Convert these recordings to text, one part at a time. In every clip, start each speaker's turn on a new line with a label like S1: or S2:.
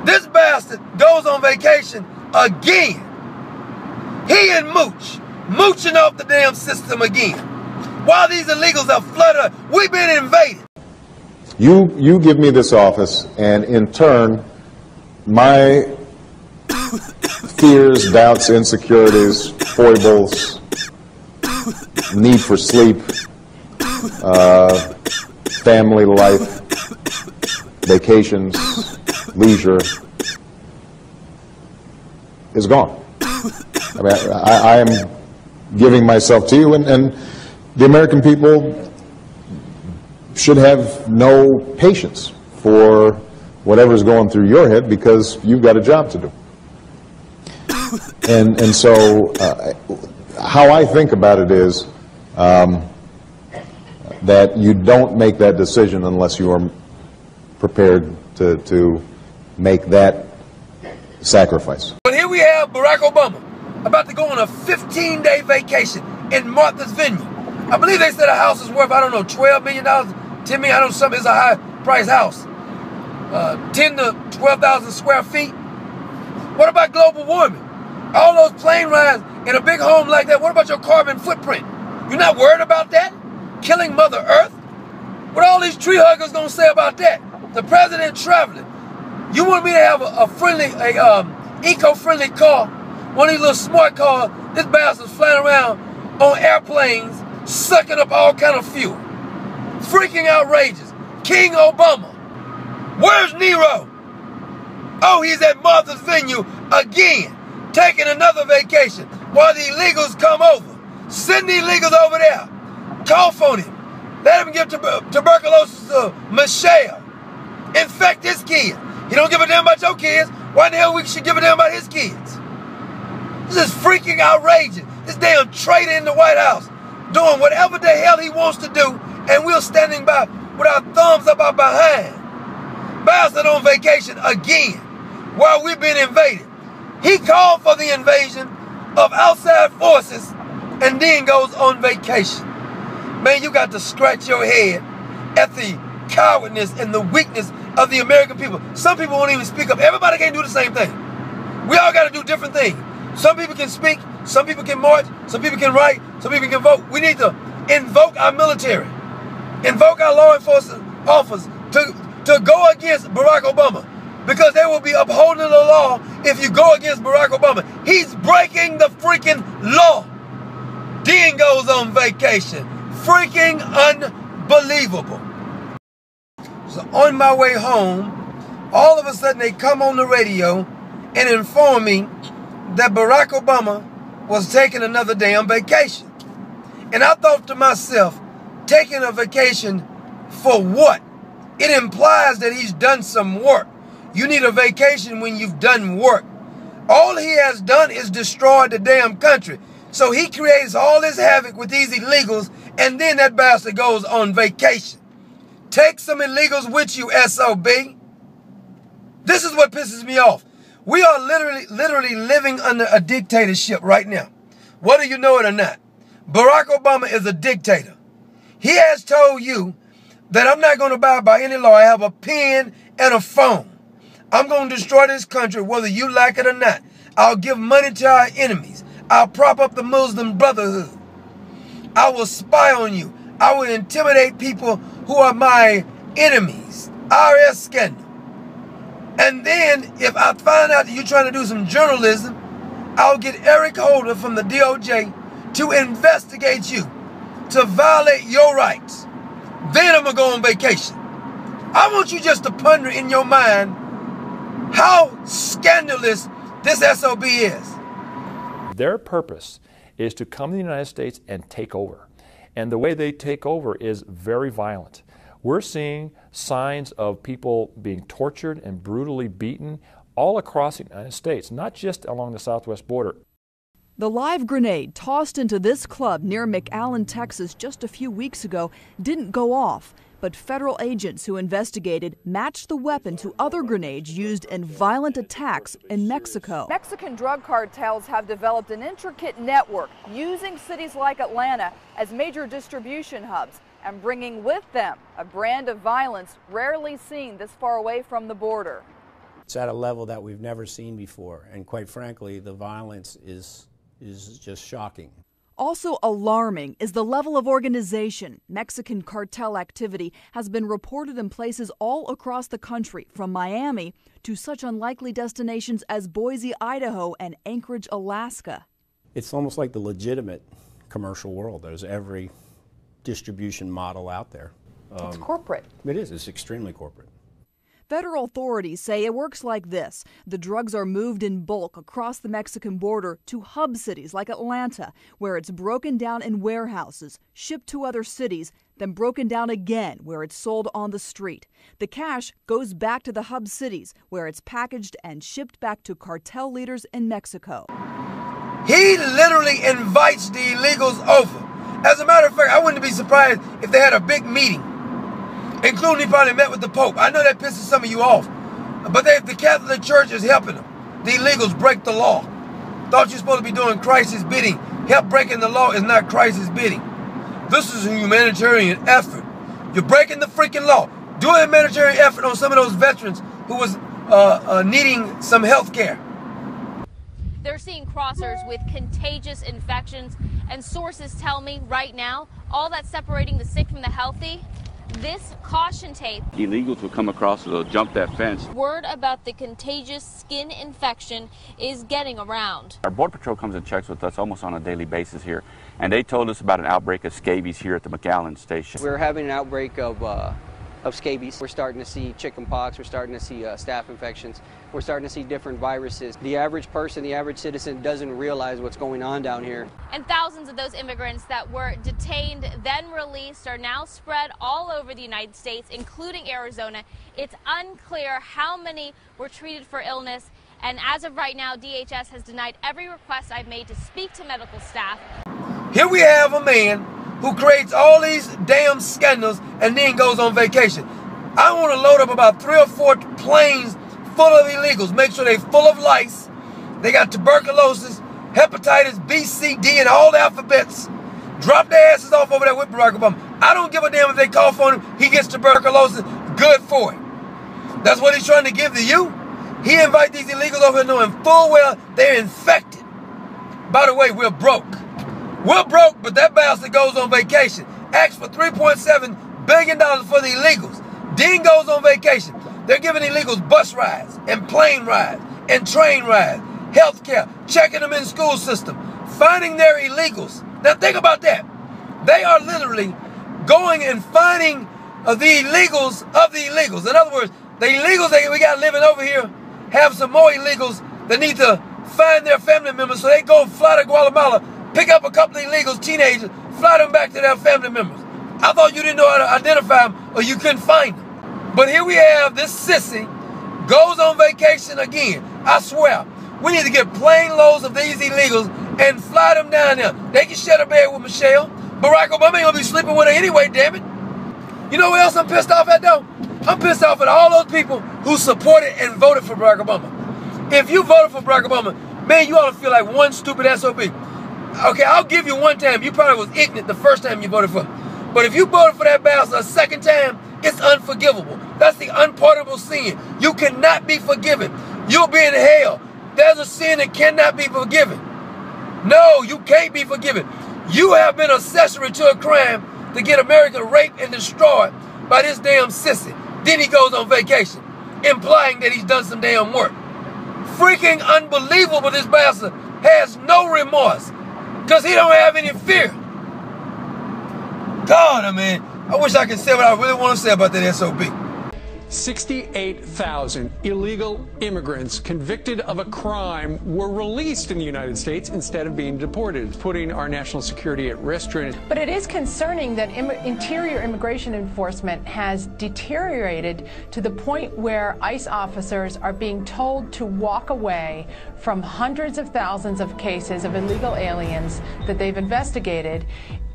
S1: This bastard goes on vacation again. He and Mooch, mooching off the damn system again. While these illegals are flooded, we've been invaded.
S2: You give me this office, and in turn, my fears, doubts, insecurities, foibles, need for sleep, family life, vacations, leisure, is gone. I mean, I am giving myself to you, and the American people should have no patience for whatever's going through your head, because you've got a job to do. And so how I think about it is that you don't make that decision unless you are prepared to make that sacrifice.
S1: But here we have Barack Obama about to go on a 15-day vacation in Martha's Vineyard. I believe they said a house is worth, I don't know, $12 million, $10 million, I don't know, something. It's a high-priced house. 10 to 12,000 square feet. What about global warming? All those plane rides in a big home like that, what about your carbon footprint? You're not worried about that? Killing Mother Earth? What are all these tree huggers gonna say about that? The president traveling. You want me to have a friendly, eco-friendly car, one of these little smart cars, this bastard's flying around on airplanes, sucking up all kind of fuel. Freaking outrageous. King Obama. Where's Nero? Oh, he's at Martha's Vineyard again, taking another vacation while the illegals come over. Send the illegals over there. Cough on him. Let him give tuberculosis to Michelle. Infect his kid. He don't give a damn about your kids. Why in the hell we should give a damn about his kids? This is freaking outrageous. This damn traitor in the White House doing whatever the hell he wants to do, and we're standing by with our thumbs up our behind. Bastard on vacation again while we've been invaded. He called for the invasion of outside forces and then goes on vacation. Man, you got to scratch your head at the cowardness and the weakness of the American people. Some people won't even speak up. Everybody can't do the same thing. We all got to do different things. Some people can speak, some people can march, some people can write, some people can vote. We need to invoke our military, invoke our law enforcement officers to go against Barack Obama, because they will be upholding the law if you go against Barack Obama. He's breaking the freaking law. Then goes on vacation. Freaking unbelievable. So on my way home, all of a sudden they come on the radio and inform me that Barack Obama was taking another damn vacation. And I thought to myself, taking a vacation for what? It implies that he's done some work. You need a vacation when you've done work. All he has done is destroyed the damn country. So he creates all this havoc with these illegals, and then that bastard goes on vacation. Take some illegals with you, SOB. This is what pisses me off. We are literally living under a dictatorship right now. Whether you know it or not. Barack Obama is a dictator. He has told you that I'm not going to abide by any law. I have a pen and a phone. I'm going to destroy this country whether you like it or not. I'll give money to our enemies. I'll prop up the Muslim Brotherhood. I will spy on you. I will intimidate people who are my enemies. IRS scandal. And then if I find out that you're trying to do some journalism, I'll get Eric Holder from the DOJ to investigate you, to violate your rights. Then I'm going to go on vacation. I want you just to ponder in your mind how scandalous this SOB is.
S3: Their purpose is to come to the United States and take over. And the way they take over is very violent. We're seeing signs of people being tortured and brutally beaten all across the United States, not just along the southwest border.
S4: The live grenade tossed into this club near McAllen, Texas just a few weeks ago didn't go off, but federal agents who investigated matched the weapon to other grenades used in violent attacks in Mexico.
S5: Mexican drug cartels have developed an intricate network using cities like Atlanta as major distribution hubs and bringing with them a brand of violence rarely seen this far away from the border.
S6: It's at a level that we've never seen before, and quite frankly, the violence is just shocking.
S4: Also alarming is the level of organization. Mexican cartel activity has been reported in places all across the country, from Miami to such unlikely destinations as Boise, Idaho, and Anchorage, Alaska.
S6: It's almost like the legitimate commercial world. There's every distribution model out there.
S5: It's corporate.
S6: It is. It's extremely corporate.
S4: Federal authorities say it works like this. The drugs are moved in bulk across the Mexican border to hub cities like Atlanta, where it's broken down in warehouses, shipped to other cities, then broken down again where it's sold on the street. The cash goes back to the hub cities, where it's packaged and shipped back to cartel leaders in Mexico.
S1: He literally invites the illegals over. As a matter of fact, I wouldn't be surprised if they had a big meeting, including he probably met with the Pope. I know that pisses some of you off, but the Catholic Church is helping them. The illegals break the law. Thought you're supposed to be doing Christ's bidding. Help breaking the law is not Christ's bidding. This is a humanitarian effort. You're breaking the freaking law. Do a humanitarian effort on some of those veterans who was needing some health care.
S7: They're seeing crossers with contagious infections, and sources tell me right now, all that's separating the sick from the healthy, this caution tape.
S8: Illegals will come across, they'll jump that fence.
S7: Word about the contagious skin infection is getting around.
S8: Our Border Patrol comes and checks with us almost on a daily basis here, and they told us about an outbreak of scabies here at the McAllen station.
S9: We're having an outbreak of scabies. We're starting to see chicken pox, we're starting to see staph infections, we're starting to see different viruses. The average person, the average citizen doesn't realize what's going on down here.
S7: And thousands of those immigrants that were detained, then released, are now spread all over the United States, including Arizona. It's unclear how many were treated for illness, and as of right now, DHS has denied every request I've made to speak to medical staff.
S1: Here we have a man who creates all these damn scandals and then goes on vacation. I want to load up about 3 or 4 planes full of illegals. Make sure they're full of lice. They got tuberculosis, hepatitis B, C, D, and all the alphabets. Drop their asses off over there with Barack Obama. I don't give a damn if they cough on him. He gets tuberculosis. Good for it. That's what he's trying to give to you. He invites these illegals over here knowing full well they're infected. By the way, we're broke. We're broke, but that bastard goes on vacation. Asks for $3.7 billion for the illegals. Then goes on vacation. They're giving illegals bus rides and plane rides and train rides, health care, checking them in the school system, finding their illegals. Now think about that. They are literally going and finding the illegals of the illegals. In other words, the illegals that we got living over here have some more illegals that need to find their family members, so they go fly to Guatemala, pick up a couple of illegals, teenagers, fly them back to their family members. I thought you didn't know how to identify them or you couldn't find them. But here we have this sissy goes on vacation again. I swear, we need to get plane loads of these illegals and fly them down there. They can share a bed with Michelle. Barack Obama ain't gonna be sleeping with her anyway, damn it. You know what else I'm pissed off at though? I'm pissed off at all those people who supported and voted for Barack Obama. If you voted for Barack Obama, man, you ought to feel like one stupid SOB. Okay, I'll give you one time. You probably was ignorant the first time you voted for him. But if you voted for that bastard a second time, it's unforgivable. That's the unpardonable sin. You cannot be forgiven. You'll be in hell. There's a sin that cannot be forgiven. No, you can't be forgiven. You have been accessory to a crime to get America raped and destroyed by this damn sissy. Then he goes on vacation, implying that he's done some damn work. Freaking unbelievable, this bastard has no remorse because he don't have any fear. God, I mean, I wish I could say what I really want to say about that SOB.
S10: 68,000 illegal immigrants convicted of a crime were released in the United States instead of being deported, putting our national security at risk.
S11: But it is concerning that interior immigration enforcement has deteriorated to the point where ICE officers are being told to walk away from hundreds of thousands of cases of illegal aliens that they've investigated.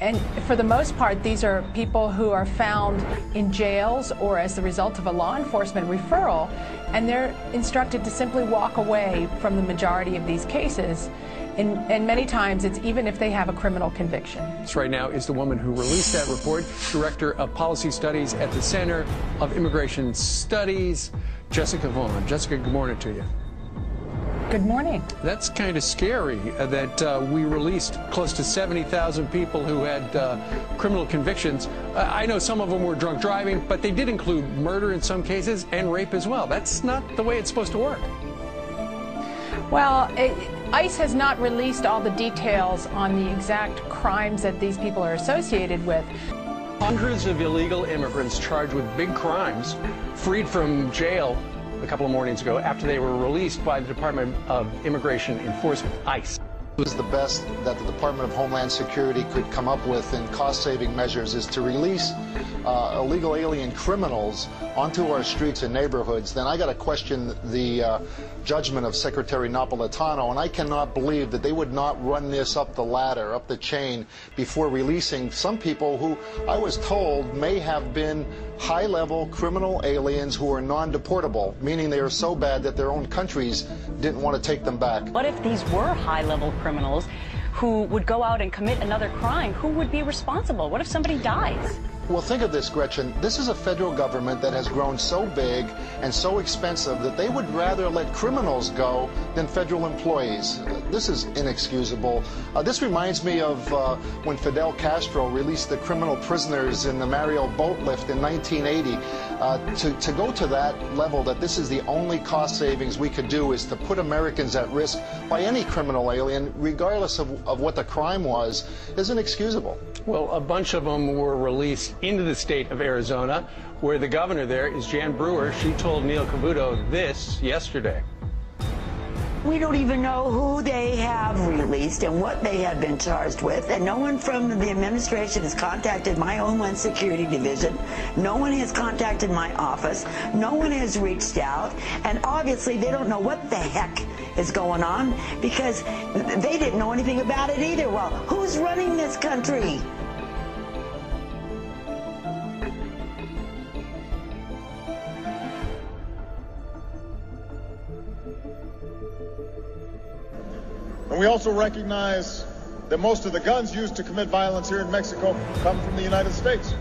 S11: And for the most part, these are people who are found in jails or as the result of a law enforcement referral, and they're instructed to simply walk away from the majority of these cases. And many times it's even if they have a criminal conviction.
S10: Right now is the woman who released that report, Director of Policy Studies at the Center of Immigration Studies, Jessica Vaughn. Jessica, good morning to you.
S11: Good morning.
S10: That's kind of scary that we released close to 70,000 people who had criminal convictions. I know some of them were drunk driving, but they did include murder in some cases and rape as well. That's not the way it's supposed to work.
S11: Well, ICE has not released all the details on the exact crimes that these people are associated with.
S10: Hundreds of illegal immigrants charged with big crimes, freed from jail a couple of mornings ago after they were released by the Department of Immigration Enforcement, ICE.
S12: It was the best that the Department of Homeland Security could come up with in cost-saving measures is to release illegal alien criminals onto our streets and neighborhoods. Then I got to question the judgment of Secretary Napolitano, and I cannot believe that they would not run this up the ladder, up the chain, before releasing some people who I was told may have been high-level criminal aliens who are non-deportable, meaning they are so bad that their own countries didn't want to take them back.
S13: What if these were high-level criminals who would go out and commit another crime? Who would be responsible? What if somebody dies?
S12: Well, think of this, Gretchen. This is a federal government that has grown so big and so expensive that they would rather let criminals go than federal employees. This is inexcusable. This reminds me of when Fidel Castro released the criminal prisoners in the Mariel boat lift in 1980. To go to that level, that this is the only cost savings we could do, is to put Americans at risk by any criminal alien, regardless of what the crime was, is inexcusable.
S10: Well, a bunch of them were released into the state of Arizona, where the governor there is Jan Brewer. She told Neil Cavuto this yesterday.
S14: We don't even know who they have released and what they have been charged with, and no one from the administration has contacted my Homeland Security Division. No one has contacted my office. No one has reached out, and obviously they don't know what the heck is going on because they didn't know anything about it either. Well, who's running this country?
S15: And we also recognize that most of the guns used to commit violence here in Mexico come from the United States.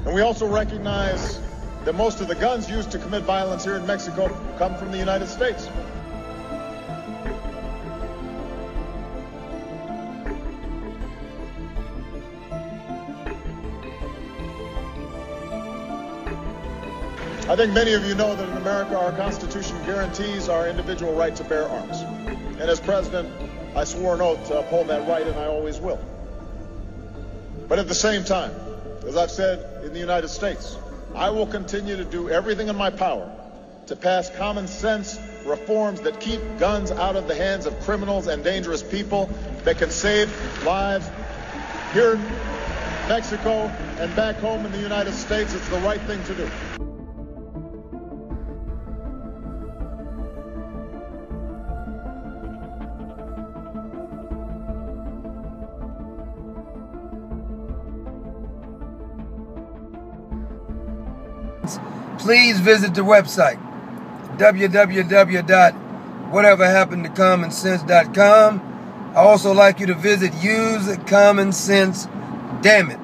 S15: And we also recognize that most of the guns used to commit violence here in Mexico come from the United States. I think many of you know that in America our Constitution guarantees our individual right to bear arms. And as President, I swore an oath to uphold that right, and I always will. But at the same time, as I've said in the United States, I will continue to do everything in my power to pass common sense reforms that keep guns out of the hands of criminals and dangerous people, that can save lives here in Mexico and back home in the United States. It's the right thing to do.
S1: Please visit the website, www.whateverhappenedtocommonsense.com. I also like you to visit Use Common Sense, damn it.